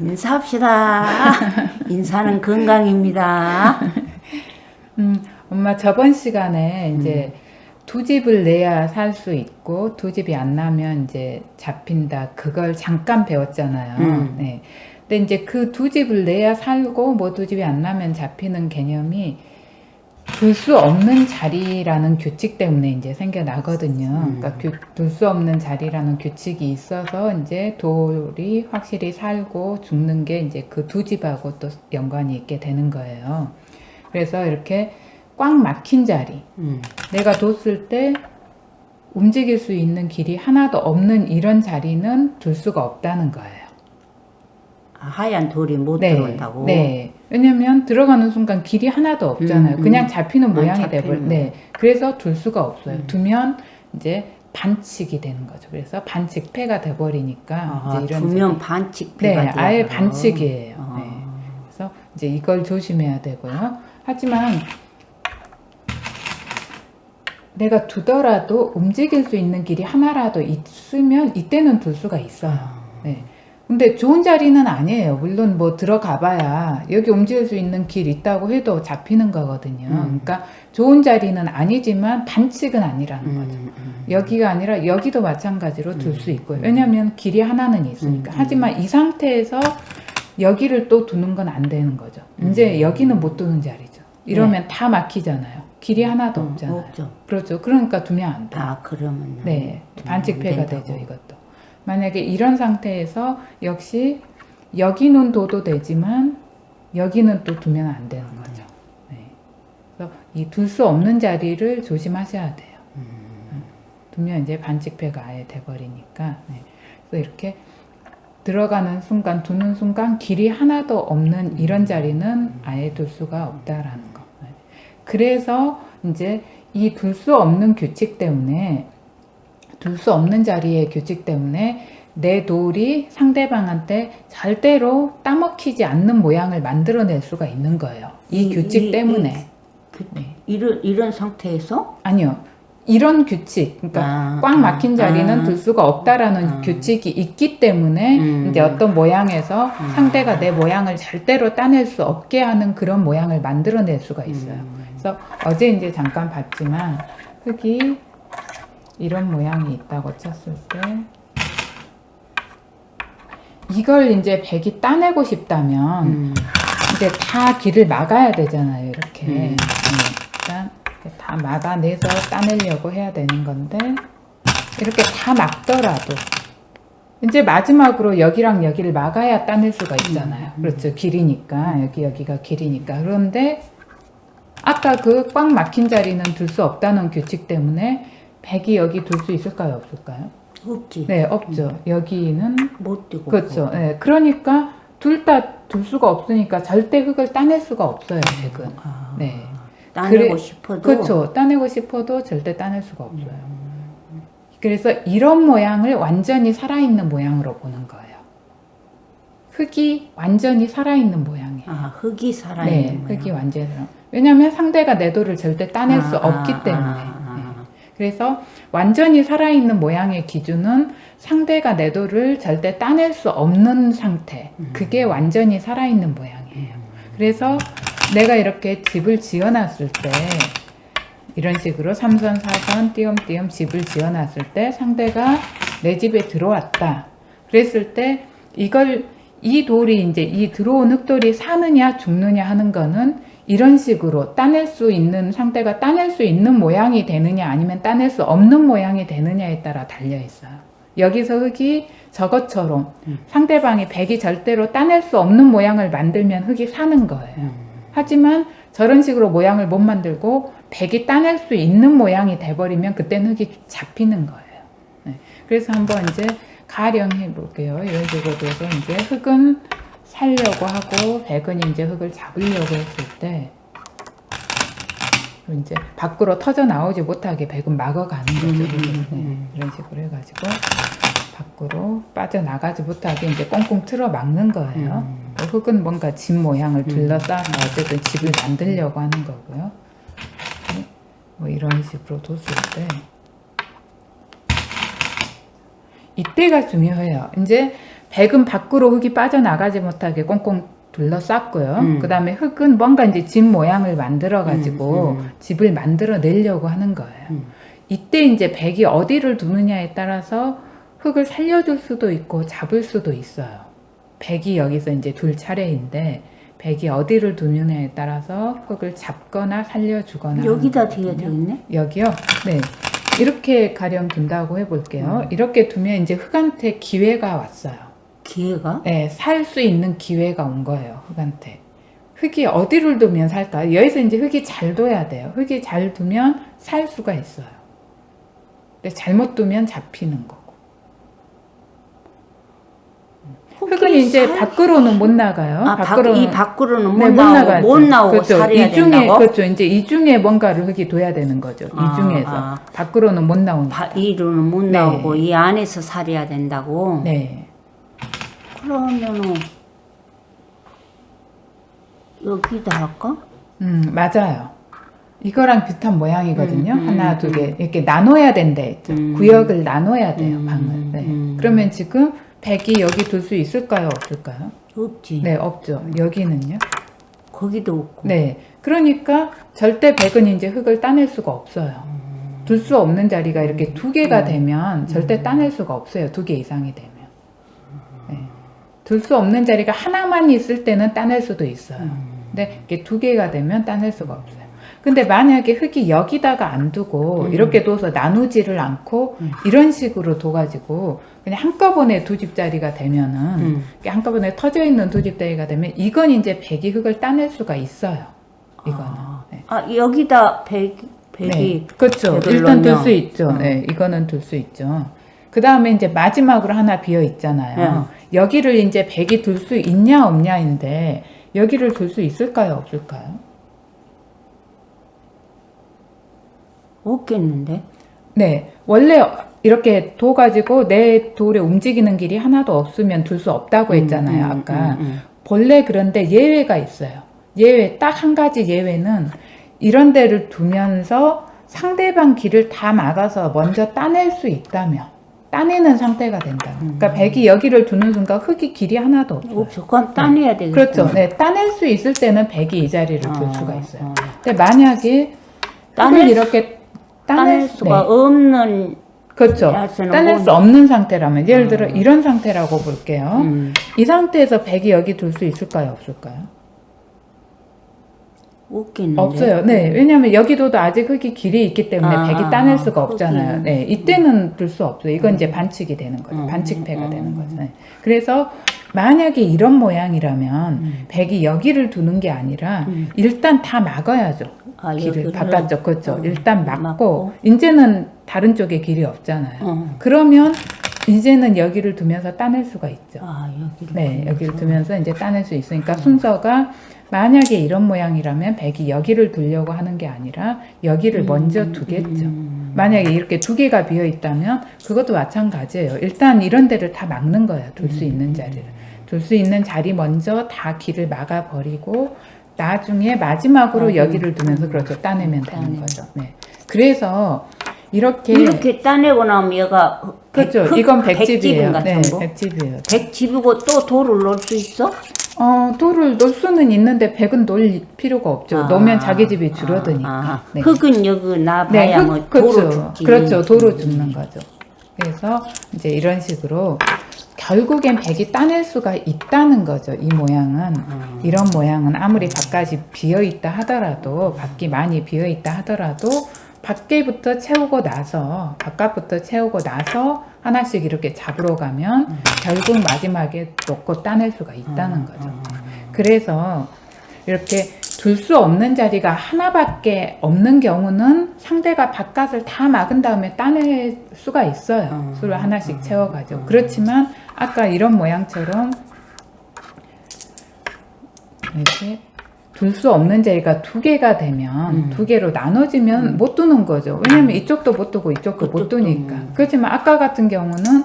인사합시다. 인사는 건강입니다. 엄마 저번 시간에 이제 두 집을 내야 살 수 있고 두 집이 안 나면 이제 잡힌다. 그걸 잠깐 배웠잖아요. 네. 근데 이제 그 두 집을 내야 살고 뭐 두 집이 안 나면 잡히는 개념이 둘 수 없는 자리라는 규칙 때문에 이제 생겨나거든요. 그러니까 둘 수 없는 자리라는 규칙이 있어서 이제 돌이 확실히 살고 죽는 게 이제 그 두 집하고 또 연관이 있게 되는 거예요. 그래서 이렇게 꽉 막힌 자리, 내가 뒀을 때 움직일 수 있는 길이 하나도 없는 이런 자리는 둘 수가 없다는 거예요. 하얀 돌이 못 들어온다고? 네. 왜냐면 들어가는 순간 길이 하나도 없잖아요. 그냥 잡히는 모양이 돼버려. 네. 그래서 둘 수가 없어요. 두면 이제 반칙이 되는 거죠. 그래서 반칙패가 돼버리니까 이제 이런 두면 반칙패가 네, 돼요. 아예 반칙이에요. 네. 그래서 이제 이걸 조심해야 되고요. 하지만 내가 두더라도 움직일 수 있는 길이 하나라도 있으면 이때는 둘 수가 있어요. 네. 근데 좋은 자리는 아니에요. 물론 뭐 들어가 봐야 여기 움직일 수 있는 길 있다고 해도 잡히는 거거든요. 그러니까 좋은 자리는 아니지만 반칙은 아니라는 거죠. 여기가 아니라 여기도 마찬가지로 둘 수 있고요. 왜냐하면 길이 하나는 있으니까. 하지만 이 상태에서 여기를 또 두는 건 안 되는 거죠. 이제 여기는 못 두는 자리죠. 이러면 다 막히잖아요. 길이 하나도 없잖아요. 없죠. 그렇죠. 그러니까 두면 안 돼요. 그러면 네, 반칙패가 되죠, 이것도. 만약에 이런 상태에서 역시 여기는 둬도 되지만 여기는 또 두면 안 되는 거죠. 네. 그래서 이 둘 수 없는 자리를 조심하셔야 돼요. 두면 이제 반칙패가 아예 돼버리니까. 네. 그래서 이렇게 들어가는 순간, 두는 순간 길이 하나도 없는 이런 자리는 아예 둘 수가 없다라는 거. 네. 그래서 이제 이 둘 수 없는 규칙 때문에 둘 수 없는 자리의 규칙 때문에 내 돌이 상대방한테 절대로 따먹히지 않는 모양을 만들어낼 수가 있는 거예요. 이 규칙 때문에. 이런 상태에서? 아니요. 이런 규칙, 그러니까 꽉 막힌 자리는 둘 수가 없다라는 규칙이 있기 때문에 이제 어떤 모양에서 상대가 내 모양을 절대로 따낼 수 없게 하는 그런 모양을 만들어낼 수가 있어요. 그래서 어제 이제 잠깐 봤지만 흙이 이런 모양이 있다고 쳤을 때 이걸 이제 백이 따내고 싶다면 이제 다 길을 막아야 되잖아요. 이렇게 일단 다 막아내서 따내려고 해야 되는 건데 이렇게 다 막더라도 이제 마지막으로 여기랑 여기를 막아야 따낼 수가 있잖아요. 그렇죠. 길이니까 여기가 길이니까. 그런데 아까 그 꽉 막힌 자리는 둘 수 없다는 규칙 때문에 백이 여기 둘 수 있을까요? 없을까요? 없지. 네, 없죠. 여기는 못 두고. 그렇죠. 네, 그러니까 둘 다 둘 수가 없으니까 절대 흙을 따낼 수가 없어요. 백은. 네. 따내고 싶어도. 그렇죠. 따내고 싶어도 절대 따낼 수가 없어요. 그래서 이런 모양을 완전히 살아있는 모양으로 보는 거예요. 흙이 완전히 살아있는 모양이에요. 흙이 살아있는 모양. 흙이 완전히 왜냐하면 상대가 내 돌을 절대 따낼 수 없기 때문에. 그래서 완전히 살아있는 모양의 기준은 상대가 내 돌을 절대 따낼 수 없는 상태. 그게 완전히 살아있는 모양이에요. 그래서 내가 이렇게 집을 지어놨을 때 이런 식으로 3선, 4선, 띄엄띄엄 집을 지어놨을 때 상대가 내 집에 들어왔다. 그랬을 때 이 돌이 이제 이 들어온 흙돌이 사느냐 죽느냐 하는 거는 이런 식으로 따낼 수 있는 상대가 따낼 수 있는 모양이 되느냐 아니면 따낼 수 없는 모양이 되느냐에 따라 달려 있어요. 여기서 흙이 저것처럼 상대방이 백이 절대로 따낼 수 없는 모양을 만들면 흙이 사는 거예요. 하지만 저런 식으로 모양을 못 만들고 백이 따낼 수 있는 모양이 돼버리면 그때는 흙이 잡히는 거예요. 네. 그래서 한번 이제 가령해 볼게요. 이런 식으로 해서 이제 흙은 살려고 하고 백은 이제 흙을 잡으려고 했을 때 이제 밖으로 터져 나오지 못하게 백은 막아가는 거죠. 네, 이런 식으로 해가지고 밖으로 빠져나가지 못하게 이제 꽁꽁 틀어 막는 거예요. 흙은 뭔가 집 모양을 둘러싸서 어쨌든 집을 만들려고 하는 거고요. 네, 뭐 이런 식으로 뒀을 때 이때가 중요해요. 이제 백은 밖으로 흙이 빠져나가지 못하게 꽁꽁 둘러쌌고요. 그 다음에 흙은 뭔가 이제 집 모양을 만들어가지고 집을 만들어 내려고 하는 거예요. 이때 이제 백이 어디를 두느냐에 따라서 흙을 살려줄 수도 있고 잡을 수도 있어요. 백이 여기서 이제 둘 차례인데 백이 어디를 두느냐에 따라서 흙을 잡거나 살려주거나 여기다 대야 되겠네? 여기요? 네. 이렇게 가령 둔다고 해볼게요. 이렇게 두면 이제 흙한테 기회가 왔어요. 기회가? 네, 살 수 있는 기회가 온 거예요. 흙한테. 흙이 어디를 두면 살까? 여기서 이제 흙이 잘 둬야 돼요. 흙이 잘 두면 살 수가 있어요. 근데 잘못 두면 잡히는 거고. 흙은 이제 밖으로는 못 나가요. 아, 이 밖으로는 못 네, 나오고, 못 나오고 그렇죠. 살해야 이 중에, 된다고? 그렇죠. 이제 이 중에 뭔가를 흙이 둬야 되는 거죠. 이 중에서. 밖으로는 못 나오니까. 이로는 못 네. 나오고 이 안에서 살해야 된다고? 네. 그러면은 여기다 할까? 맞아요. 이거랑 비슷한 모양이거든요. 하나, 두 개. 이렇게 나눠야 된다 했죠. 구역을 나눠야 돼요, 방을. 네. 그러면 지금 백이 여기 둘 수 있을까요? 없을까요? 없지. 네, 없죠. 여기는요? 거기도 없고. 네. 그러니까 절대 백은 이제 흙을 따낼 수가 없어요. 둘 수 없는 자리가 이렇게 두 개가 되면 절대 따낼 수가 없어요. 두 개 이상이 되면. 네. 둘 수 없는 자리가 하나만 있을 때는 따낼 수도 있어요. 근데 이게 두 개가 되면 따낼 수가 없어요. 근데 만약에 흙이 여기다가 안 두고 이렇게 둬서 나누지를 않고 이런 식으로 둬가지고 그냥 한꺼번에 두 집자리가 되면은 한꺼번에 터져 있는 두 집자리가 되면 이건 이제 백이 흙을 따낼 수가 있어요. 이거는. 네. 여기다 백이 네, 그렇죠. 백을 일단 둘 넣으면. 수 있죠. 네, 이거는 둘 수 있죠. 그 다음에 이제 마지막으로 하나 비어 있잖아요. 여기를 이제 백이 둘 수 있냐 없냐인데 여기를 둘 수 있을까요 없을까요? 없겠는데? 네, 원래 이렇게 둬가지고 내 돌에 움직이는 길이 하나도 없으면 둘 수 없다고 했잖아요, 아까. 본래 그런데 예외가 있어요. 예외, 딱 한 가지 예외는 이런 데를 두면서 상대방 길을 다 막아서 먼저 따낼 수 있다면, 따내는 상태가 된다. 그러니까 백이 여기를 두는 순간 흙이 길이 하나도 없어요. 없어. 그럼 따내야 되겠다. 그렇죠. 네, 따낼 수 있을 때는 백이 이 자리를 둘 수가 있어요. 근데 만약에 흙을 이렇게 따낼 수가 없는 그렇죠. 야채는 따낼 수 없는 상태라면 예를 들어 이런 상태라고 볼게요. 이 상태에서 백이 여기 둘 수 있을까요? 없을까요? 없겠는데? 없어요. 네, 왜냐하면 여기도도 아직 흙이 길이 있기 때문에 백이 따낼 수가 없잖아요. 네, 이때는 둘 수 없어요. 이건 이제 반칙이 되는 거죠. 반칙패가 되는 거죠. 네. 그래서 만약에 이런 모양이라면 백이 여기를 두는 게 아니라 일단 다 막아야죠. 길을 바깥쪽, 그렇죠. 일단 막고 이제는 다른 쪽에 길이 없잖아요. 그러면 이제는 여기를 두면서 따낼 수가 있죠. 여기를 네, 여기를 두면서 이제 따낼 수 있으니까 순서가 만약에 이런 모양이라면 백이 여기를 두려고 하는 게 아니라 여기를 먼저 두겠죠. 만약에 이렇게 두 개가 비어 있다면 그것도 마찬가지예요. 일단 이런 데를 다 막는 거예요. 둘 수 있는 자리를. 둘 수 있는 자리 먼저 다 길을 막아버리고 나중에 마지막으로 여기를 두면서 그렇죠. 따내면 되는 거죠. 네. 그래서 이렇게 따내고 나면 얘가 그렇죠. 이건 백집이에요. 같은 네, 거? 백집이에요. 백집이고 또 돌을 넣을 수 있어? 돌을 놓을 수는 있는데 백은 놓을 필요가 없죠. 놓으면 자기 집이 줄어드니까. 네. 흙은 여기 놔봐야 뭐 그렇죠. 도로 죽지. 그렇죠. 도로 죽는 거죠. 그래서 이제 이런 식으로 결국엔 백이 따낼 수가 있다는 거죠. 이 모양은. 이런 모양은 아무리 바깥이 비어 있다 하더라도 밖이 많이 비어 있다 하더라도 밖에부터 채우고 나서 바깥부터 채우고 나서 하나씩 이렇게 잡으러 가면 결국 마지막에 놓고 따낼 수가 있다는 거죠. 그래서 이렇게 둘 수 없는 자리가 하나밖에 없는 경우는 상대가 바깥을 다 막은 다음에 따낼 수가 있어요. 수를 하나씩 채워가지고. 그렇지만 아까 이런 모양처럼 이렇게 둘 수 없는 자리가 두 개가 되면 두 개로 나눠지면 못 두는 거죠. 왜냐면 이쪽도 못 두고 이쪽도 못 두니까. 그렇지만 아까 같은 경우는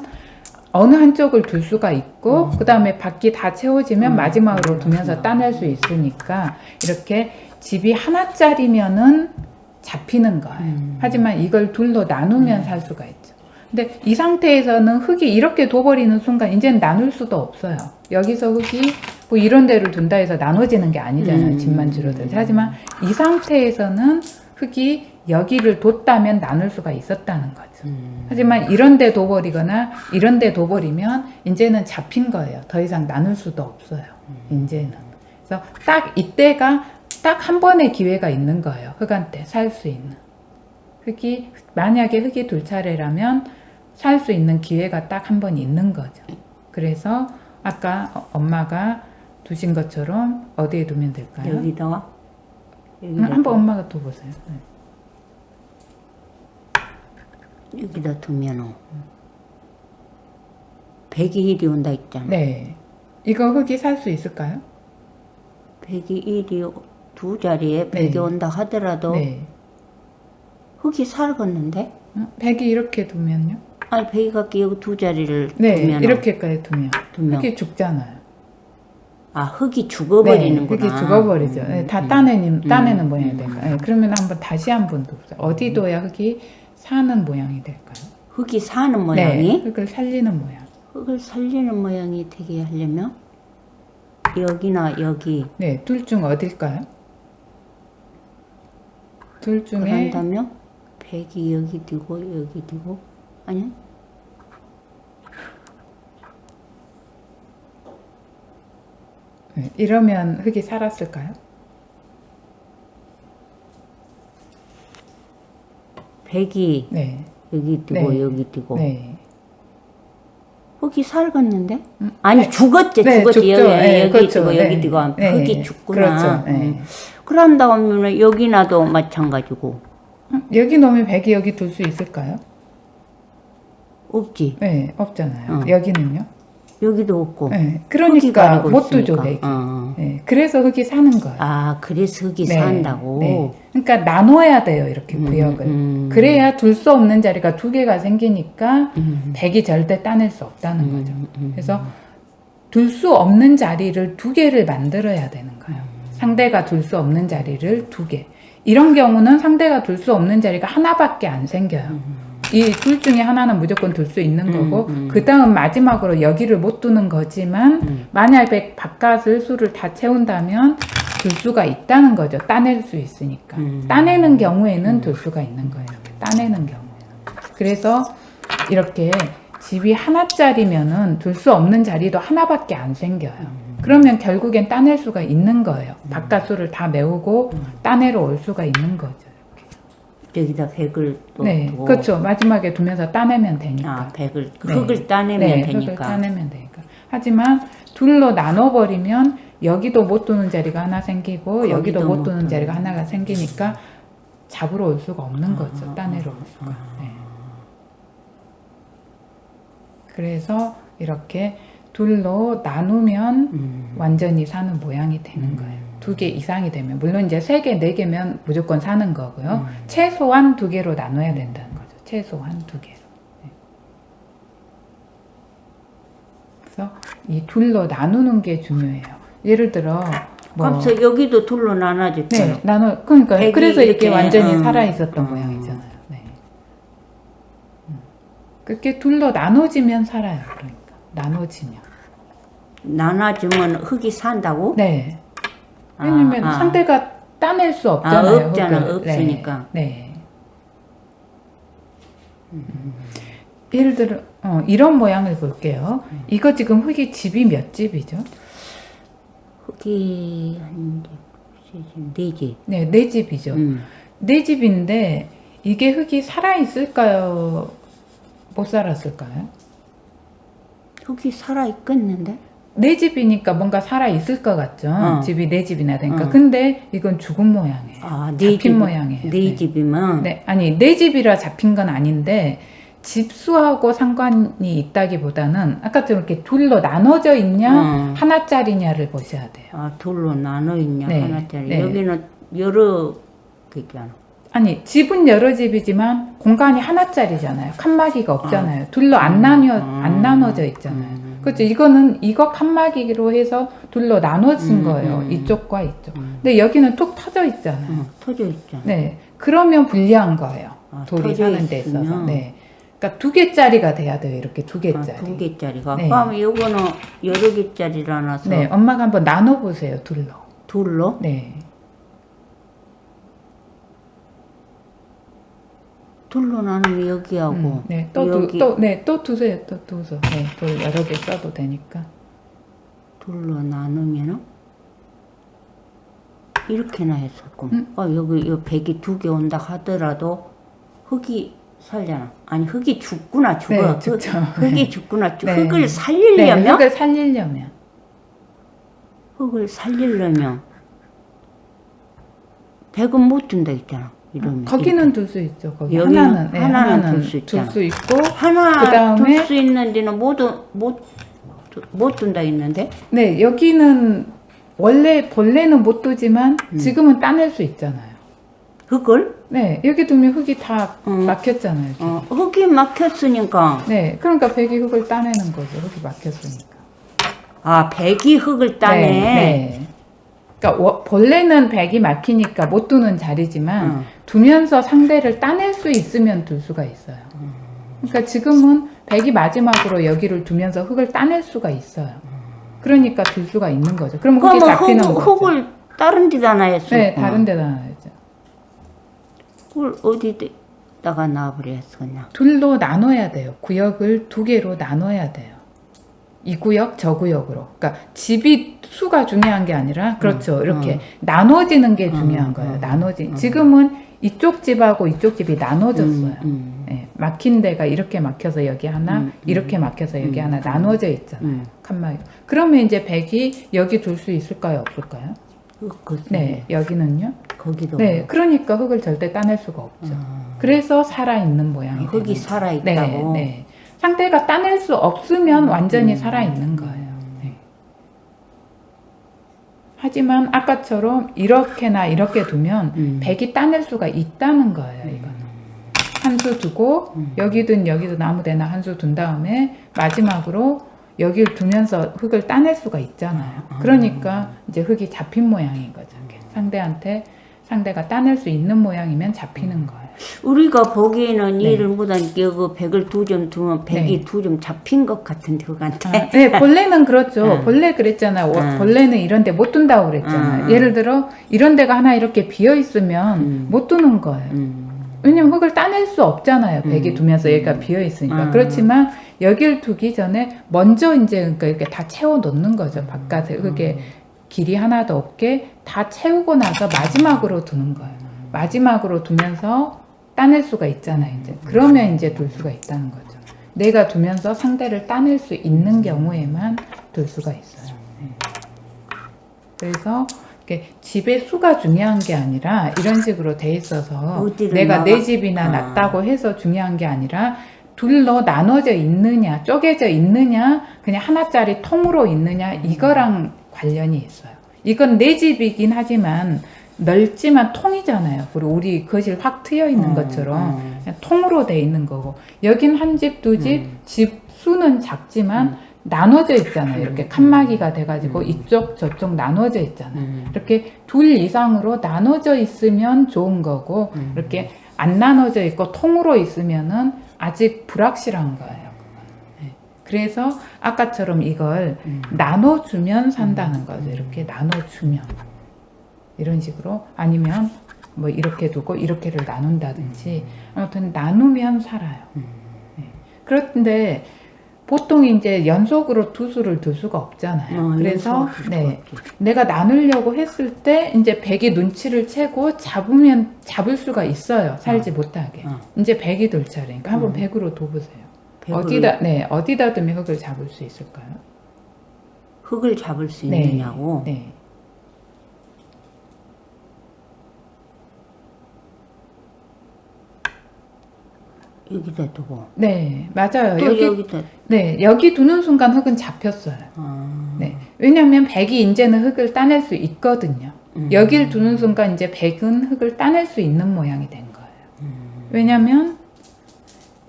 어느 한쪽을 둘 수가 있고 그 다음에 밖이 다 채워지면 마지막으로 두면서 따낼 수 있으니까 이렇게 집이 하나짜리면은 잡히는 거예요. 하지만 이걸 둘로 나누면 살 수가 있죠. 근데 이 상태에서는 흙이 이렇게 둬버리는 순간 이제는 나눌 수도 없어요. 여기서 흙이 뭐 이런 데를 둔다 해서 나눠지는 게 아니잖아요. 집만 줄어들지. 하지만 이 상태에서는 흙이 여기를 뒀다면 나눌 수가 있었다는 거죠. 하지만 이런 데 둬버리거나 이런 데 둬버리면 이제는 잡힌 거예요. 더 이상 나눌 수도 없어요. 이제는. 그래서 딱 이때가 딱 한 번의 기회가 있는 거예요. 흙한테 살 수 있는. 만약에 흙이 둘 차례라면 살 수 있는 기회가 딱 한 번 있는 거죠. 그래서 아까 엄마가 두신 것처럼 어디에 두면 될까요? 여기다가 한번 엄마가 둬보세요. 여기다 두면은 백이 일이 온다 있잖아. 네. 이거 흙이 살 수 있을까요? 백이 일이 두 자리에 백이 네. 온다 하더라도 네. 흙이 살겠는데? 백이 이렇게 두면요? 아니 백이가 여기 두 자리를 네. 두면 이렇게까지 두면 두면. 흙이 죽잖아요. 아 흙이 죽어버리는구나. 흙이 죽어버리죠. 네, 다 따내는 모양이 될까요? 네, 그러면 한번 다시 한번 둬보세요. 어디 둬야 흙이 사는 모양이 될까요? 흙이 사는 모양이? 네, 흙을 살리는 모양. 흙을 살리는 모양이 되게 하려면 여기나 여기 네, 둘 중 어딜까요? 둘 중에 그런다면 백이 여기 두고 여기 두고 아니 네, 이러면 흙이 살았을까요? 백이 네, 여기 두고 네. 여기 두고 네. 흙이 살겠는데? 아니 네. 죽었지 네, 죽었지 죽죠. 여기 네, 여기 그렇죠. 두고 네. 여기 두고 네. 흙이 죽구나. 그렇죠. 네. 그런 다음에 여기 나도 마찬가지고 여기 놓으면 백이 여기 둘 수 있을까요? 없지. 네, 없잖아요. 어. 여기는요? 여기도 없고. 네, 흙이 그러니까 가리고 못 두죠, 있으니까. 백이. 어. 네, 그래서 흙이 사는 거예요. 아 그래서 흙이 네, 산다고. 네. 그러니까 나눠야 돼요, 이렇게 구역을. 그래야 둘 수 없는 자리가 두 개가 생기니까 백이 절대 따낼 수 없다는 거죠. 그래서 둘 수 없는 자리를 두 개를 만들어야 되는 거예요. 상대가 둘 수 없는 자리를 두 개. 이런 경우는 상대가 둘 수 없는 자리가 하나밖에 안 생겨요. 이 둘 중에 하나는 무조건 둘 수 있는 거고 그 다음 마지막으로 여기를 못 두는 거지만 만약에 바깥을 수를 다 채운다면 둘 수가 있다는 거죠. 따낼 수 있으니까. 따내는 경우에는 둘 수가 있는 거예요. 따내는 경우에는. 그래서 이렇게 집이 하나짜리면은 둘 수 없는 자리도 하나밖에 안 생겨요. 그러면 결국엔 따낼 수가 있는 거예요. 바깥 수를 다 메우고 따내러 올 수가 있는 거죠. 여기다 백을 또 네, 두고. 그렇죠. 마지막에 두면서 따내면 되니까. 아 백을 네. 흙을 따내면 네, 되니까. 흙을 따내면 되니까. 하지만 둘로 나눠버리면 여기도 못 두는 자리가 하나 생기고 여기도 못 두는 자리가 하나가 생기니까 잡으러 올 수가 없는 거죠. 따내러 올 수가. 네. 그래서 이렇게 둘로 나누면 완전히 사는 모양이 되는 거예요. 두 개 이상이 되면. 물론 이제 3개, 4개면 무조건 사는 거고요. 최소한 2개로 나눠야 된다는 거죠. 최소한 2개로. 네. 그래서 이 둘로 나누는 게 중요해요. 예를 들어 뭐 그래서 여기도 둘로 나눠졌어요. 네, 그러니까 백이 그래서 이렇게 이렇게, 완전히 살아 있었던 모양이잖아요. 네. 그렇게 둘로 나눠지면 살아요. 그러니까 나눠지면. 나눠주면 흙이 산다고? 네. 왜냐면 상대가 따낼 수 없잖아요. 없잖아. 흙을. 없으니까. 네. 예를 들어 이런 모양을 볼게요. 이거 지금 흙이 집이 몇 집이죠? 흙이 한 4집. 네, 4집이죠. 4집인데 이게 흙이 살아 있을까요? 못 살았을까요? 흙이 살아 있겠는데? 4집이니까 뭔가 살아 있을 것 같죠. 집이 4집이나 되니까. 어. 근데 이건 죽은 모양이에요. 잡힌 모양이에요. 네 집이면 네, 아니 4집이라 잡힌 건 아닌데 집수하고 상관이 있다기보다는 아까처럼 이렇게 둘로 나눠져 있냐 하나짜리냐를 보셔야 돼요. 둘로 나눠 있냐 네, 하나짜리. 네. 여기는 여러 개잖아. 아니 집은 여러 집이지만 공간이 하나짜리잖아요. 칸막이가 없잖아요. 둘로 안 나눠져 있잖아요. 그렇죠. 이거 칸막이로 해서 둘로 나눠진 거예요. 이쪽과 이쪽. 근데 여기는 툭 터져 있잖아요. 터져 있잖아. 네, 그러면 불리한 거예요. 돌이 터져 사는 데 있어서. 있으면. 네. 그러니까 2개짜리가 돼야 돼요. 이렇게 2개짜리. 2개짜리가. 네. 그럼 이거는 여러 개짜리라서. 네, 엄마가 한번 나눠보세요. 둘로. 둘로? 네. 둘로 나누면 여기하고. 네, 여기. 또 두세요. 또 두서. 네, 돌 여러 개 써도 되니까. 둘로 나누면은 이렇게나 했었고. 여기 100이 2개 온다 하더라도 흙이 살잖아. 아니 흙이 죽구나 죽어. 네, 죽죠. 흙이 죽구나. 네. 흙을 살리려면. 네, 흙을 살리려면. 흙을 살리려면 100은 못 둔다 했잖아. 이러면 거기는 둘 수 있죠. 거기 여기는 하나는 하나는 둘 수 있잖아. 둘 수 있고 하나 그다음에 둘 수 있는 데는 못 둔다 했는데. 네, 여기는 원래 본래는 못 두지만 지금은 따낼 수 있잖아요. 흙을? 네, 여기 두면 흙이 다 막혔잖아요. 지금. 흙이 막혔으니까. 네, 그러니까 백이 흙을 따내는 거죠. 흙이 막혔으니까. 아, 백이 흙을 따네. 네. 그러니까 본래는 백이 막히니까 못 두는 자리지만 두면서 상대를 따낼 수 있으면 둘 수가 있어요. 그러니까 지금은 백이 마지막으로 여기를 두면서 흙을 따낼 수가 있어요. 그러니까 둘 수가 있는 거죠. 그럼 흙이 잡히는 거죠. 흙을 다른 데다 놔야지. 네, 다른 데다 놔야죠. 그걸 어디다가 놔버렸어 그냥. 둘로 나눠야 돼요. 구역을 2개로 나눠야 돼요. 이 구역, 저 구역으로. 그러니까 집이 수가 중요한 게 아니라 그렇죠. 이렇게 나눠지는 게 중요한 거예요. 지금은 이쪽 집하고 이쪽 집이 나눠졌어요. 네, 막힌 데가 이렇게 막혀서 여기 하나, 이렇게 막혀서 여기 하나 나눠져 있잖아요. 칸막이. 그러면 이제 백이 여기 둘 수 있을까요? 없을까요? 네, 여기는요? 거기도. 네, 그러니까 흙을 절대 따낼 수가 없죠. 그래서 살아있는 모양이 흙이 되는 살아있다고. 네, 네. 상대가 따낼 수 없으면 완전히 살아있는 거예요. 네. 하지만 아까처럼 이렇게나 이렇게 두면 백이 따낼 수가 있다는 거예요. 이거는 한 수 두고 여기든 여기든 아무데나 한 수 둔 다음에 마지막으로 여기를 두면서 흙을 따낼 수가 있잖아요. 그러니까 이제 흙이 잡힌 모양인 거죠. 상대한테 상대가 따낼 수 있는 모양이면 잡히는 거예요. 우리가 보기에는 네. 이해를 못하니까 그 백을 2점 두면 백이 네. 2점 잡힌 것 같은데 흙한테. 네, 본래는 그렇죠. 본래 그랬잖아요. 본래는 이런 데 못 둔다고 그랬잖아요. 예를 들어 이런 데가 하나 이렇게 비어 있으면 못 두는 거예요. 왜냐면 흙을 따낼 수 없잖아요. 백이 두면서 여기가 비어 있으니까. 그렇지만 여길 두기 전에 먼저 이제 그러니까 이렇게 다 채워 놓는 거죠. 바깥에 흙에 길이 하나도 없게 다 채우고 나서 마지막으로 두는 거예요. 마지막으로 두면서 따낼 수가 있잖아요. 이제 그러면 이제 둘 수가 있다는 거죠. 내가 두면서 상대를 따낼 수 있는 경우에만 둘 수가 있어요. 네. 그래서 이렇게 집의 수가 중요한 게 아니라 이런 식으로 돼 있어서 내가 내 집이나 낫다고 해서 중요한 게 아니라 둘로 나눠져 있느냐, 쪼개져 있느냐, 그냥 하나짜리 통으로 있느냐 이거랑 관련이 있어요. 이건 내 집이긴 하지만 넓지만 통이잖아요. 그리고 우리 거실 확 트여 있는 것처럼 그냥 통으로 돼 있는 거고 여긴 한 집, 두 집, 집 수는 작지만 나눠져 있잖아요. 이렇게 칸막이가 돼가지고 이쪽 저쪽 나눠져 있잖아요. 이렇게 둘 이상으로 나눠져 있으면 좋은 거고 이렇게 안 나눠져 있고 통으로 있으면은 아직 불확실한 거예요. 네. 그래서 아까처럼 이걸 나눠주면 산다는 거죠. 이렇게 나눠주면 이런 식으로 아니면 뭐 이렇게 두고 이렇게를 나눈다든지 아무튼 나누면 살아요. 네. 그런데 보통 이제 연속으로 두 수를 둘 수가 없잖아요. 그래서 네, 내가 나누려고 했을 때 이제 백이 눈치를 채고 잡을 수가 있어요. 살지 못하게. 이제 백이 둘 차례니까 한번 백으로 둬보세요. 어디다 두면 흙을 잡을 수 있을까요? 흙을 잡을 수 있느냐고? 네. 여기다 두고. 네, 맞아요. 또 여기다. 네, 여기 두는 순간 흙은 잡혔어요. 네, 왜냐하면 백이 이제는 흙을 따낼 수 있거든요. 여길 두는 순간 이제 백은 흙을 따낼 수 있는 모양이 된 거예요. 왜냐하면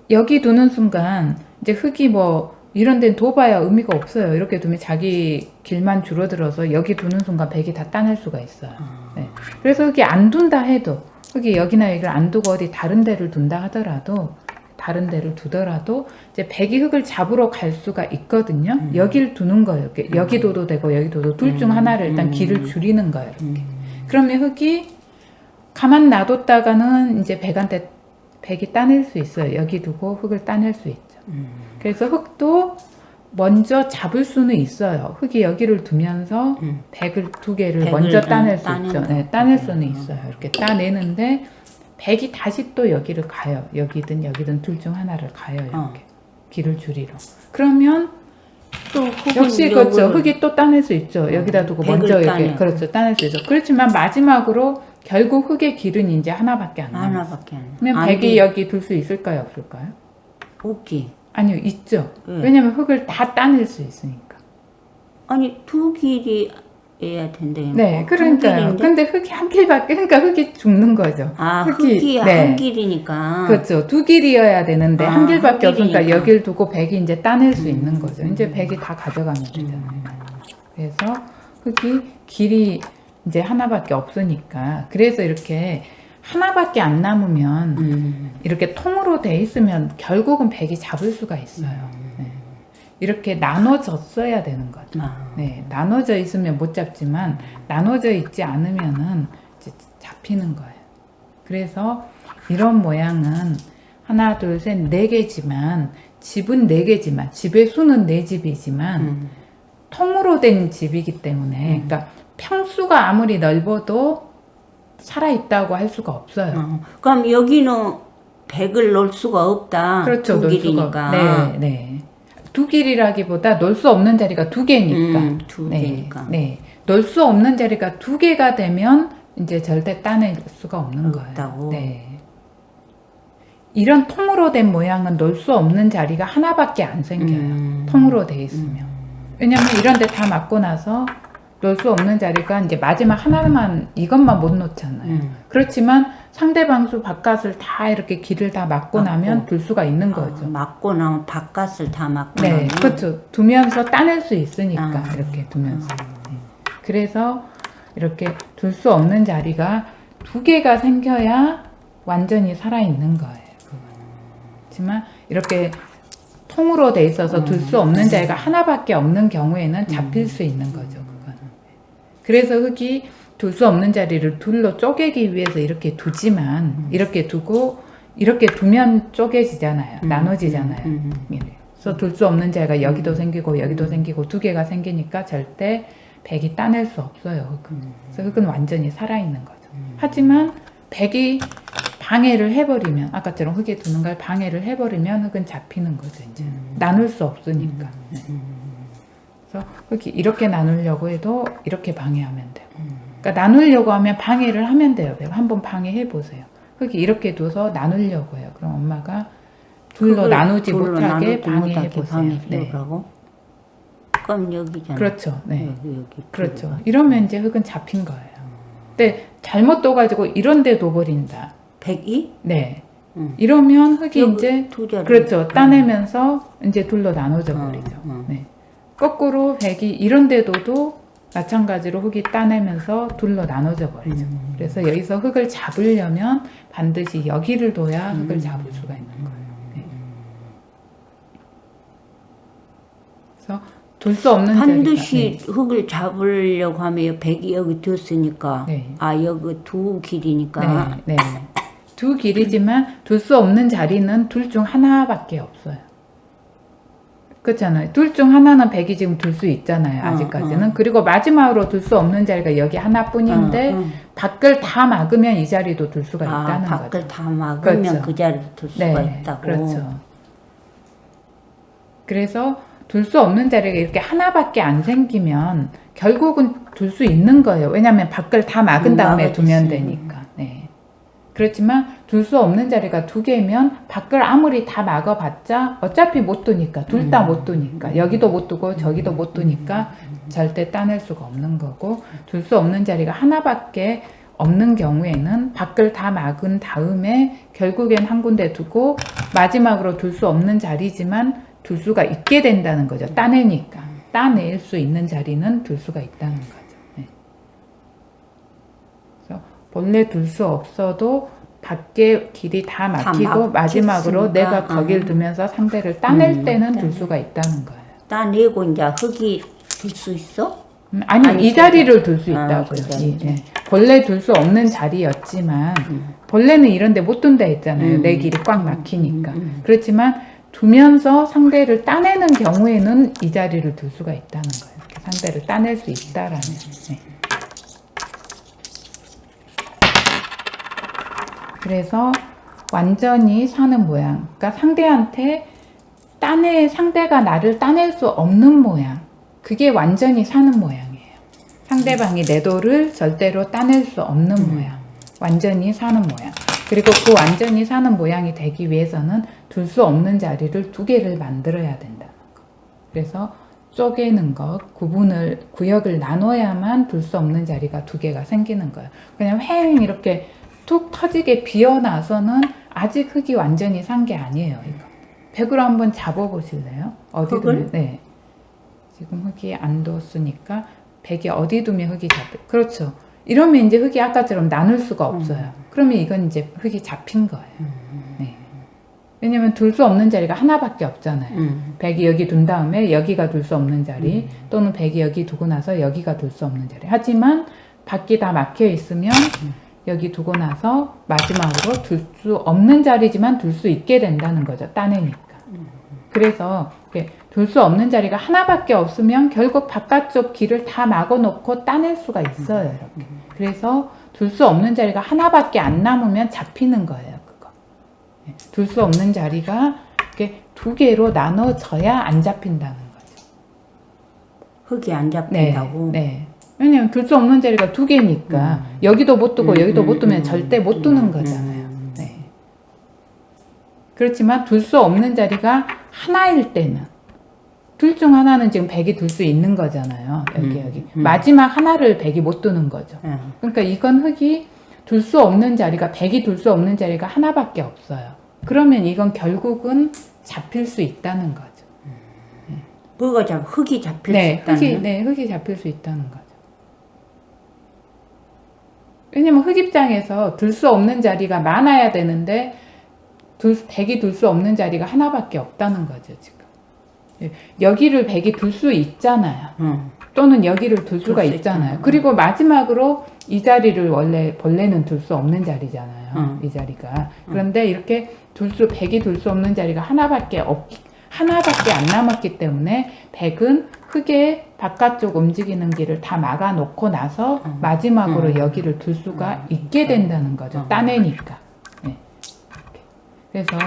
여기 두는 순간 이제 흙이 뭐 이런 데는 둬봐야 의미가 없어요. 이렇게 두면 자기 길만 줄어들어서 여기 두는 순간 백이 다 따낼 수가 있어요. 네. 그래서 흙이 안 둔다 해도 흙이 여기나 여기를 안 두고 어디 다른 데를 둔다 하더라도 다른 데를 두더라도 이제 백이 흙을 잡으러 갈 수가 있거든요. 여기를 두는 거예요. 여기 둬도 되고 여기 둬도 둘 중 하나를 일단 길을 줄이는 거예요. 이렇게. 그러면 흙이 가만 놔뒀다가는 이제 백이 따낼 수 있어요. 여기 두고 흙을 따낼 수 있죠. 그래서 흙도 먼저 잡을 수는 있어요. 흙이 여기를 두면서 백을 두 개를 먼저 따낼 수 있죠. 네, 따낼 수는 있어요. 이렇게 따내는데 백이 다시 또 여기를 가요. 여기든 여기든 둘 중 하나를 가요. 이렇게 길을 줄이러. 그러면 또 역시 그렇죠. 흙이 또 따낼 수 있죠. 여기다 두고 먼저 이렇게 그렇죠. 따낼 수 있죠. 그렇지만 마지막으로 결국 흙의 길은 이제 하나밖에 안 나요. 하나밖에 안 나. 그러면 백이 여기 둘 수 있을까요, 없을까요? 없지. 아니요, 있죠. 왜냐면 흙을 다 따낼 수 있으니까. 아니 두 길이 해야 된대. 네, 그러니까요. 근데 흙이 한 길밖에, 그러니까 흙이 죽는 거죠. 아, 흙이 네. 한 길이니까. 그렇죠. 두 길이어야 되는데 한 길밖에 한 없으니까 길이니까. 여길 두고 백이 이제 따낼 수 있는 거죠. 이제 백이 다 가져가면 되잖아요. 그래서 흙이 길이 이제 하나밖에 없으니까. 그래서 이렇게 하나밖에 안 남으면 이렇게 통으로 돼 있으면 결국은 백이 잡을 수가 있어요. 네. 이렇게 나눠졌어야 되는 거죠. 네, 나눠져 있으면 못 잡지만 나눠져 있지 않으면은 이제 잡히는 거예요. 그래서 이런 모양은 하나, 둘, 셋, 네 개지만 집은 네 개지만 집의 수는 네 집이지만 통으로 된 집이기 때문에 그러니까 평수가 아무리 넓어도 살아있다고 할 수가 없어요. 그럼 여기는 백을 놓을 수가 없다. 그렇죠. 두 놓을 수가 길이니까. 네, 네. 두 길이라기보다 놓을 수 없는 자리가 두 개니까. 두 네, 개니까. 네. 놓을 수 없는 자리가 두 개가 되면 이제 절대 따낼 수가 없는 없다고. 거예요. 네. 이런 통으로 된 모양은 놓을 수 없는 자리가 하나밖에 안 생겨요. 통으로 돼 있으면. 왜냐면 이런 데 다 맞고 나서 놓을 수 없는 자리가 이제 마지막 하나만 이것만 못 놓잖아요. 그렇지만 상대방 수 바깥을 다 이렇게 길을 다 막고 나면 둘 수가 있는 거죠. 막고 나면 바깥을 다 막고 네, 나면. 그렇죠. 두면서 따낼 수 있으니까 이렇게 두면서. 네. 그래서 이렇게 둘 수 없는 자리가 두 개가 생겨야 완전히 살아있는 거예요. 그렇지만 이렇게 통으로 돼 있어서 둘 수 없는 자리가 하나밖에 없는 경우에는 잡힐 수 있는 거죠. 그거는. 그래서 흙이 둘 수 없는 자리를 둘로 쪼개기 위해서 이렇게 두지만 이렇게 두고 이렇게 두면 쪼개지잖아요. 나눠지잖아요. 그래서 둘 수 없는 자리가 여기도 생기고 여기도 생기고 두 개가 생기니까 절대 백이 따낼 수 없어요. 흙은. 그래서 흙은 완전히 살아있는 거죠. 하지만 백이 방해를 해버리면 아까처럼 흙에 두는 걸 방해를 해버리면 흙은 잡히는 거죠. 이제 나눌 수 없으니까. 네. 그래서 흙이 이렇게 나누려고 해도 이렇게 방해하면 돼요. 그러니까 나누려고 하면 방해를 하면 돼요. 한번 방해해 보세요. 흙이 이렇게 둬서 나누려고 해요. 그럼 엄마가 둘로 나누지 못하게 방해해 보세요. 네. 그럼 여기잖아. 그렇죠. 네. 여기. 그렇죠. 이러면 이제 흙은 잡힌 거예요. 근데 잘못 둬가지고 이런 데 둬버린다. 백이? 네. 이러면 흙이 이제 두 자리. 그렇죠. 따내면서 이제 둘로 나눠져 버리죠. 네. 거꾸로 백이 이런 데 둬도 마찬가지로 흙이 따내면서 둘로 나눠져 버리죠. 그래서 여기서 흙을 잡으려면 반드시 여기를 둬야 흙을 잡을 수가 있는 거예요. 네. 그래서 둘 수 없는 반드시 자리가, 흙을 잡으려고 하면 백이 여기 뒀으니까 네. 여기 두 길이니까 네, 네. 두 길이지만 둘 수 없는 자리는 둘 중 하나밖에 없어요. 그렇잖아요. 둘 중 하나는 백이 지금 둘 수 있잖아요. 아직까지는. 그리고 마지막으로 둘 수 없는 자리가 여기 하나뿐인데 밖을 다 막으면 이 자리도 둘 수가 있다는 거죠. 밖을 다 막으면 그렇죠. 그 자리도 둘 수가 네, 있다고. 그렇죠. 그래서 둘 수 없는 자리가 이렇게 하나밖에 안 생기면 결국은 둘 수 있는 거예요. 왜냐하면 밖을 다 막은 다음에 두면 되니까. 네. 그렇지만 둘 수 없는 자리가 두 개면 밖을 아무리 다 막아봤자 어차피 못 두니까 둘 다 못 두니까 여기도 못 두고 저기도 못 두니까 절대 따낼 수가 없는 거고 둘 수 없는 자리가 하나밖에 없는 경우에는 밖을 다 막은 다음에 결국엔 한 군데 두고 마지막으로 둘 수 없는 자리지만 둘 수가 있게 된다는 거죠. 따내니까. 따낼 수 있는 자리는 둘 수가 있다는 거죠. 네. 그래서 본래 둘 수 없어도 밖에 길이 다 막히고 마지막으로 막혔으니까. 내가 거길 두면서 상대를 따낼 때는 둘 수가 있다는 거예요. 따내고 이제 흙이 둘 수 있어? 아니, 아니, 이 자리를 둘 수 아, 있다고요. 그 자리. 예. 본래 둘 수 없는 자리였지만 본래는 이런데 못 둔다 했잖아요. 내 길이 꽉 막히니까. 그렇지만 두면서 상대를 따내는 경우에는 이 자리를 둘 수가 있다는 거예요. 이렇게 상대를 따낼 수 있다라는. 네. 그래서 완전히 사는 모양. 그러니까 상대한테 상대가 나를 따낼 수 없는 모양. 그게 완전히 사는 모양이에요. 상대방이 내 돌을 절대로 따낼 수 없는 모양. 완전히 사는 모양. 그리고 그 완전히 사는 모양이 되기 위해서는 둘 수 없는 자리를 2개를 만들어야 된다는 거. 그래서 쪼개는 것, 구역을 나눠야만 둘 수 없는 자리가 2개가 생기는 거예요. 그냥 휑 이렇게 툭 터지게 비어나서는 아직 흙이 완전히 산 게 아니에요. 이거. 100으로 한번 잡아보실래요? 어디 두면? 네. 지금 흙이 안 뒀으니까 100이 어디 두면 흙이 잡혀? 그렇죠. 이러면 이제 흙이 아까처럼 나눌 수가 없어요. 그러면 이건 이제 흙이 잡힌 거예요. 네. 왜냐면 둘 수 없는 자리가 하나밖에 없잖아요. 100이 여기 둔 다음에 여기가 둘 수 없는 자리, 또는 100이 여기 두고 나서 여기가 둘 수 없는 자리. 하지만 밖이 다 막혀 있으면 여기 두고 나서 마지막으로 둘 수 없는 자리지만 둘 수 있게 된다는 거죠. 따내니까. 그래서 둘 수 없는 자리가 하나밖에 없으면 결국 바깥쪽 길을 다 막아놓고 따낼 수가 있어요. 이렇게. 그래서 둘 수 없는 자리가 하나밖에 안 남으면 잡히는 거예요. 그거. 둘 수 없는 자리가 이렇게 2개로 나눠져야 안 잡힌다는 거죠. 흙이 안 잡힌다고? 네. 왜냐면 둘 수 없는 자리가 2개니까 여기도 못 두고 여기도 못 두면 절대 못 두는 거잖아요. 네. 그렇지만 둘 수 없는 자리가 하나일 때는 둘 중 하나는 지금 100이 둘 수 있는 거잖아요. 여기. 마지막 하나를 100이 못 두는 거죠. 그러니까 이건 흙이 둘 수 없는 자리가 100이 둘 수 없는 자리가 하나밖에 없어요. 그러면 이건 결국은 잡힐 수 있다는 거죠. 뭐가 흙이 잡힐 수 있다는? 흙이 잡힐 수 있다는 거죠. 왜냐면 흙 입장에서 둘 수 없는 자리가 많아야 되는데 100이 둘 수 없는 자리가 하나밖에 없다는 거죠, 지금. 여기를 100이 둘 수 있잖아요. 또는 여기를 둘 수가 있잖아요. 그리고 마지막으로 이 자리를 본래는 둘 수 없는 자리잖아요. 이 자리가. 그런데 이렇게 100이 둘 수 없는 자리가 하나밖에 안 남았기 때문에 100은 흙의 바깥쪽 움직이는 길을 다 막아놓고 나서 마지막으로 여기를 둘 수가 있게 된다는 거죠. 따내니까. 네. 그래서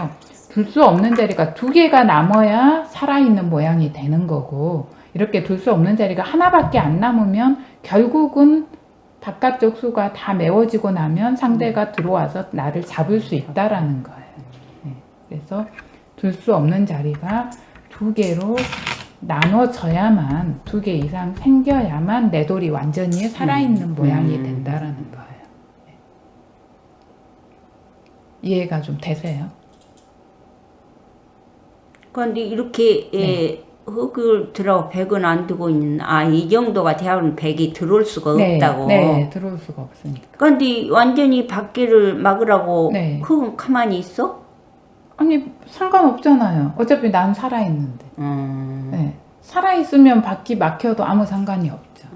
둘 수 없는 자리가 2개가 남아야 살아있는 모양이 되는 거고, 이렇게 둘 수 없는 자리가 하나밖에 안 남으면 결국은 바깥쪽 수가 다 메워지고 나면 상대가 들어와서 나를 잡을 수 있다라는 거예요. 네. 그래서 둘 수 없는 자리가 2개로 나눠져야만, 2개 이상 생겨야만 내 돌이 완전히 살아있는 모양이 된다라는 거예요. 네. 이해가 좀 되세요? 그런데 이렇게 흙을 들어 100은 안 두고 있는, 이 정도가 되면 100이 들어올 수가 없다고. 네, 들어올 수가 없으니까. 그런데 완전히 밖을 막으라고 네. 흙은 가만히 있어? 아니, 상관없잖아요. 어차피 난 살아있는데. 네. 살아있으면 밖이 막혀도 아무 상관이 없죠.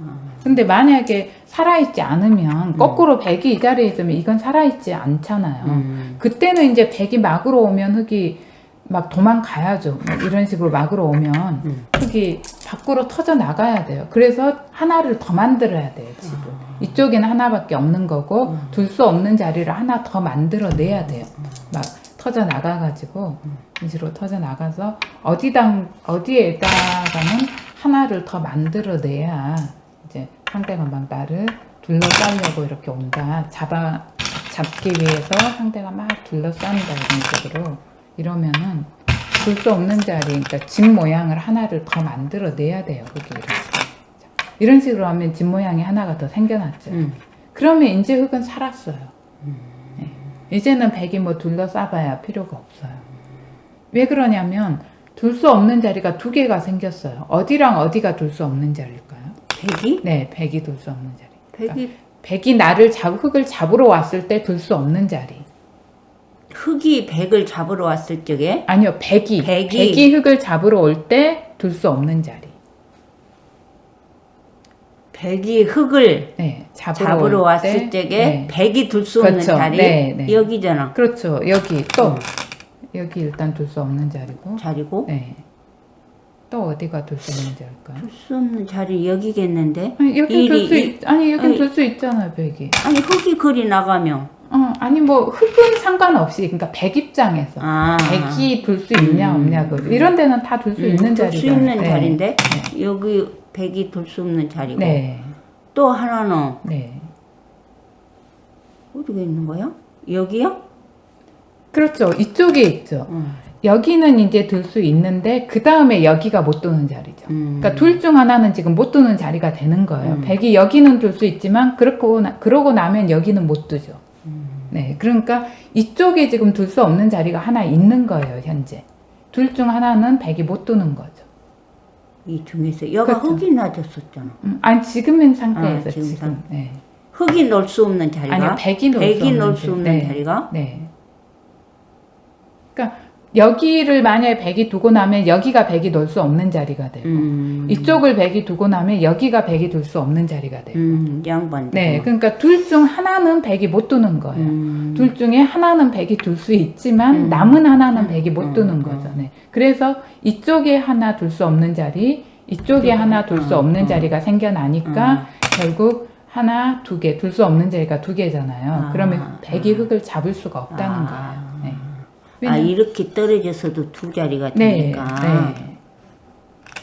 근데 만약에 살아있지 않으면, 거꾸로 100이 이 자리에 있으면 이건 살아있지 않잖아요. 그때는 이제 100이 막으로 오면 흙이 막 도망가야죠. 이런 식으로 막으로 오면 흙이 밖으로 터져 나가야 돼요. 그래서 하나를 더 만들어야 돼요, 지금. 이쪽에는 하나밖에 없는 거고, 둘 수 없는 자리를 하나 더 만들어 내야 돼요. 막 터져 나가가지고, 이리로 터져 나가서 어디에다가는 하나를 더 만들어 내야 이제 상대가 막 나를 둘러싸려고 이렇게 온다. 잡기 위해서 상대가 막 둘러싼다, 이런 식으로. 이러면은 둘 수 없는 자리, 그러니까 집 모양을 하나를 더 만들어 내야 돼요. 이런 식으로 하면 집 모양이 하나가 더 생겨났죠. 그러면 이제 흙은 살았어요. 네. 이제는 100이 뭐 둘러싸봐야 필요가 없어요. 왜 그러냐면 둘 수 없는 자리가 2개가 생겼어요. 어디랑 어디가 둘 수 없는 자리일까요? 100이? 네, 100이 둘 수 없는 자리. 100이? 그러니까 100이 흙을 잡으러 왔을 때 둘 수 없는 자리. 흙이 백을 잡으러 왔을 적에 아니요, 백이 흙을 잡으러 올 때 둘 수 없는 자리. 백이 흙을 네, 잡으러 올 왔을 때, 적에 네. 백이 둘 수 없는 그렇죠. 자리 네, 네. 여기잖아. 그렇죠. 여기 또 여기 일단 둘 수 없는 자리고. 자리고 네. 또 어디가 둘 수 있는 자리일까요? 둘 수 없는 자리 여기겠는데. 아니, 여기 일이- 여긴 둘 수 있잖아요, 백이. 아니 흙이 그리 나가면 아니 뭐 흙은 상관없이, 그러니까 백 입장에서 백이 둘 수 있냐 없냐 그 이런 데는 다 둘 수 있는 자리가. 둘 수 있는 네. 자리인데 여기 백이 둘 수 없는 자리고 네. 또 하나는 네. 어디가 있는 거야? 여기요? 그렇죠. 이쪽에 있죠. 여기는 이제 둘 수 있는데 그 다음에 여기가 못 두는 자리죠. 그러니까 둘 중 하나는 지금 못 두는 자리가 되는 거예요. 백이 여기는 둘 수 있지만 그러고 나면 여기는 못 두죠. 네, 그러니까 이쪽에 지금 둘 수 없는 자리가 하나 있는 거예요, 현재. 둘 중 하나는 백이 못 두는 거죠. 이 중에서 여가 그렇죠. 흙이 낮았었잖아. 아니 지금은 상태에서 지금 지금. 네. 흙이 넣을 수 없는 자리가 아니요, 백이 넣을 수 없는 네. 자리가 네. 그러니까 여기를 만약에 백이 두고 나면 여기가 백이 놓을 수 없는 자리가 되고 이쪽을 백이 두고 나면 여기가 백이 둘 수 없는 자리가 돼요. 양반대. 네, 그러니까 둘 중 하나는 백이 못 두는 거예요. 둘 중에 하나는 백이 둘 수 있지만 남은 하나는 백이 못 두는 거죠. 네. 그래서 이쪽에 하나 둘 수 없는 자리, 이쪽에 하나 둘 수 없는 자리가 생겨나니까 결국 하나, 두 개, 둘 수 없는 자리가 두 개잖아요. 그러면 백이 흙을 잡을 수가 없다는 거예요. 네. 이렇게 떨어져서도 두 자리가 네, 되니까. 네.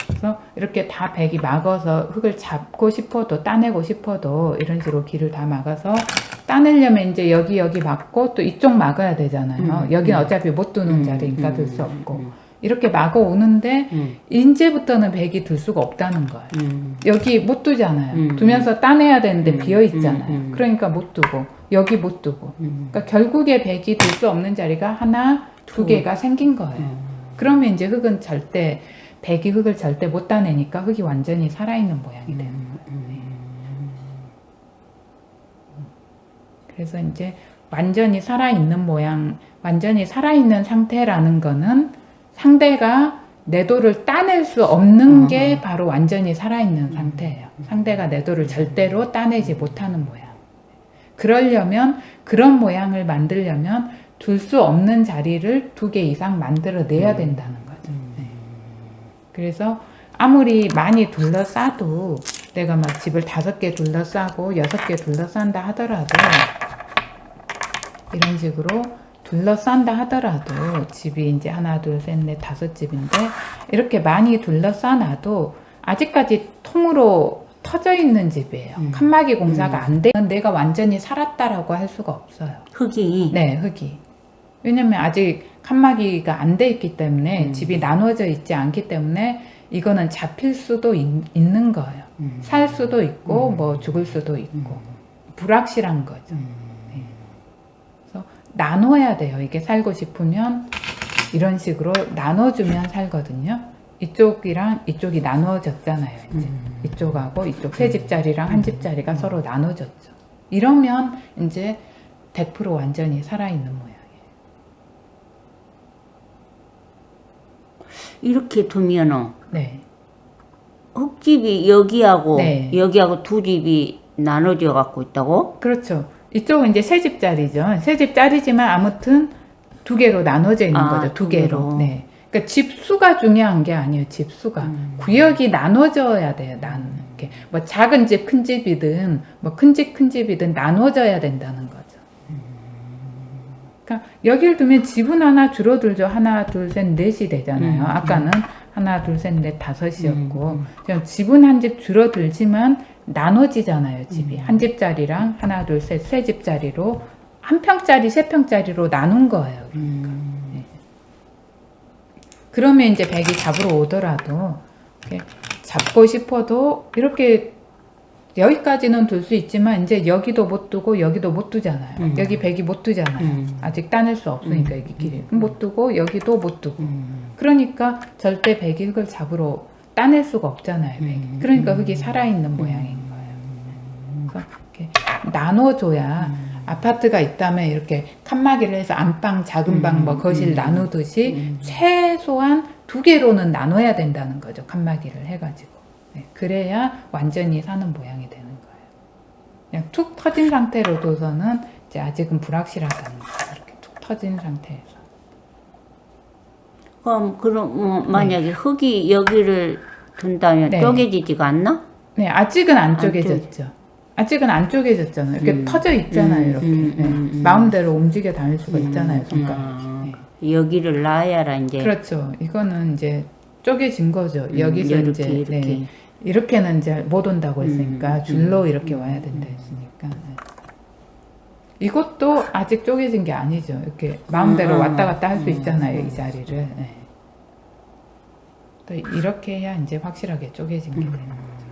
그래서 이렇게 다 백이 막아서 흙을 잡고 싶어도 따내고 싶어도 이런 식으로 길을 다 막아서 따내려면 이제 여기 막고 또 이쪽 막아야 되잖아요. 여기는 어차피 못 두는 자리니까 들 수 없고 이렇게 막아 오는데 이제부터는 백이 들 수가 없다는 거예요. 여기 못 두잖아요. 두면서 따내야 되는데 비어 있잖아요. 그러니까 못 두고 여기 못 두고 그러니까 결국에 백이 들 수 없는 자리가 하나, 두 개가 생긴 거예요. 그러면 이제 흙은 절대 백이 흙을 절대 못 따내니까 흙이 완전히 살아있는 모양이 되는 거예요. 네. 그래서 이제 완전히 살아있는 모양, 완전히 살아있는 상태라는 거는 상대가 내도를 따낼 수 없는 게 바로 완전히 살아있는 상태예요. 상대가 내도를 절대로 따내지 못하는 모양. 그러려면, 그런 모양을 만들려면 둘 수 없는 자리를 두 개 이상 만들어내야 된다는 거죠. 네. 그래서 아무리 많이 둘러싸도 내가 막 집을 5개 둘러싸고 6개 둘러싼다 하더라도 이런 식으로 둘러싼다 하더라도 집이 이제 하나, 둘, 셋, 넷, 5집인데 이렇게 많이 둘러싸놔도 아직까지 통으로 터져 있는 집이에요. 칸막이 공사가 안 되면 내가 완전히 살았다라고 할 수가 없어요. 흙이. 네, 흙이. 왜냐면 아직 칸막이가 안 돼 있기 때문에 집이 나눠져 있지 않기 때문에 이거는 잡힐 수도 있는 거예요. 살 수도 있고 뭐 죽을 수도 있고 불확실한 거죠. 네. 그래서 나눠야 돼요. 이게 살고 싶으면 이런 식으로 나눠주면 살거든요. 이쪽이랑 이쪽이 나눠졌잖아요. 이제 이쪽하고 이쪽 세 집짜리랑 한 집짜리가 서로 나눠졌죠. 이러면 이제 100% 완전히 살아있는 모양이에요. 이렇게 두면은 네. 흙집이 여기하고 네. 여기하고 두 집이 나눠져 갖고 있다고? 그렇죠. 이쪽은 이제 세 집짜리죠. 세 집짜리지만 아무튼 두 개로 나눠져 있는 거죠. 두 개로. 네. 그러니까 집 수가 중요한 게 아니에요. 집 수가. 구역이 나눠져야 돼요. 이렇게 뭐 작은 집, 큰 집이든 뭐 큰 집, 큰 집이든 나눠져야 된다는 거죠. 그러니까 여기를 두면 집은 하나 줄어들죠. 하나, 둘, 셋, 넷이 되잖아요. 아까는 하나, 둘, 셋, 넷, 5이었고 지금 집은 한 집 줄어들지만 나눠지잖아요. 집이 한 집짜리랑 하나, 둘, 셋, 세 집짜리로 한 평짜리, 세 평짜리로 나눈 거예요. 그러니까. 네. 그러면 이제 백이 잡으러 오더라도 이렇게 잡고 싶어도 이렇게 여기까지는 둘 수 있지만 이제 여기도 못 두고 여기도 못 두잖아요. 여기 백이 못 두잖아요. 아직 따낼 수 없으니까 여기 길이 못 두고 여기도 못 두고 그러니까 절대 백이 흙을 잡으러 따낼 수가 없잖아요. 백이. 그러니까 흙이 살아있는 모양인 거예요. 그래서 이렇게 나눠줘야 아파트가 있다면 이렇게 칸막이를 해서 안방, 작은 방, 뭐 거실 나누듯이 최소한 2개로는 나눠야 된다는 거죠. 칸막이를 해가지고. 네, 그래야 완전히 사는 모양이 되는 거예요. 그냥 툭 터진 상태로 둬서는 이제 아직은 불확실하다는 거예요. 이렇게 툭 터진 상태에서. 그럼 만약에 흙이 여기를 둔다면 네. 쪼개지지가 않나? 네, 아직은 안 안 쪼개졌죠. 아직은 안 쪼개졌잖아요. 이렇게 터져 있잖아요. 이렇게. 네. 마음대로 움직여 다닐 수가 있잖아요. 손가락이. 네. 여기를 놔야라 이제. 그렇죠. 이거는 이제 쪼개진 거죠. 여기서 이렇게, 이제 이렇게. 네. 이렇게는 이제 못 온다고 했으니까 줄로 이렇게 와야 된다 했으니까. 네. 이것도 아직 쪼개진 게 아니죠. 이렇게 마음대로 왔다 갔다 할 수 있잖아요. 이 자리를. 네. 또 이렇게 해야 이제 확실하게 쪼개진 게 되는 거죠.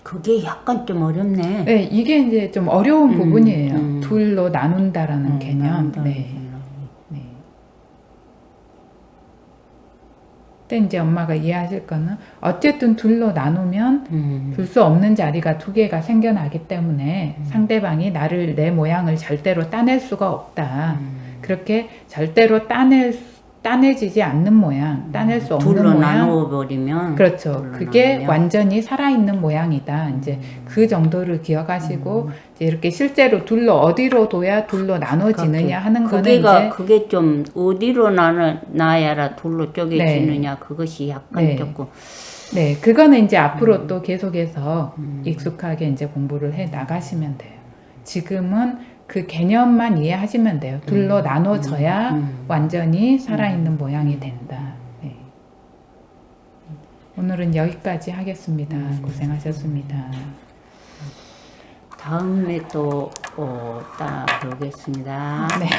그게 약간 좀 어렵네. 네, 이게 이제 좀 어려운 부분이에요. 둘로 나눈다라는 개념. 나눈다는 네. 개념. 네. 근데 이제 엄마가 이해하실 거는 어쨌든 둘로 나누면 둘 수 없는 자리가 2개가 생겨나기 때문에 상대방이 나를 내 모양을 절대로 따낼 수가 없다. 그렇게 절대로 따내지지 않는 모양, 따낼 수 없는 둘로 모양. 나누어버리면. 그렇죠. 둘로 그게 나누면. 완전히 살아있는 모양이다. 이제 그 정도를 기억하시고 이제 이렇게 실제로 둘로 어디로 둬야 둘로 나눠지느냐 하는 거는 이제 그게 좀 어디로 놔야라 둘로 쪼개지느냐 그것이 약간 네. 조금. 네, 그거는 이제 앞으로 또 계속해서 익숙하게 이제 공부를 해 나가시면 돼요. 지금은 그 개념만 이해하시면 돼요. 둘로 나눠져야 완전히 살아있는 모양이 된다. 네. 오늘은 여기까지 하겠습니다. 고생하셨습니다. 다음에 또 따 보겠습니다. 네.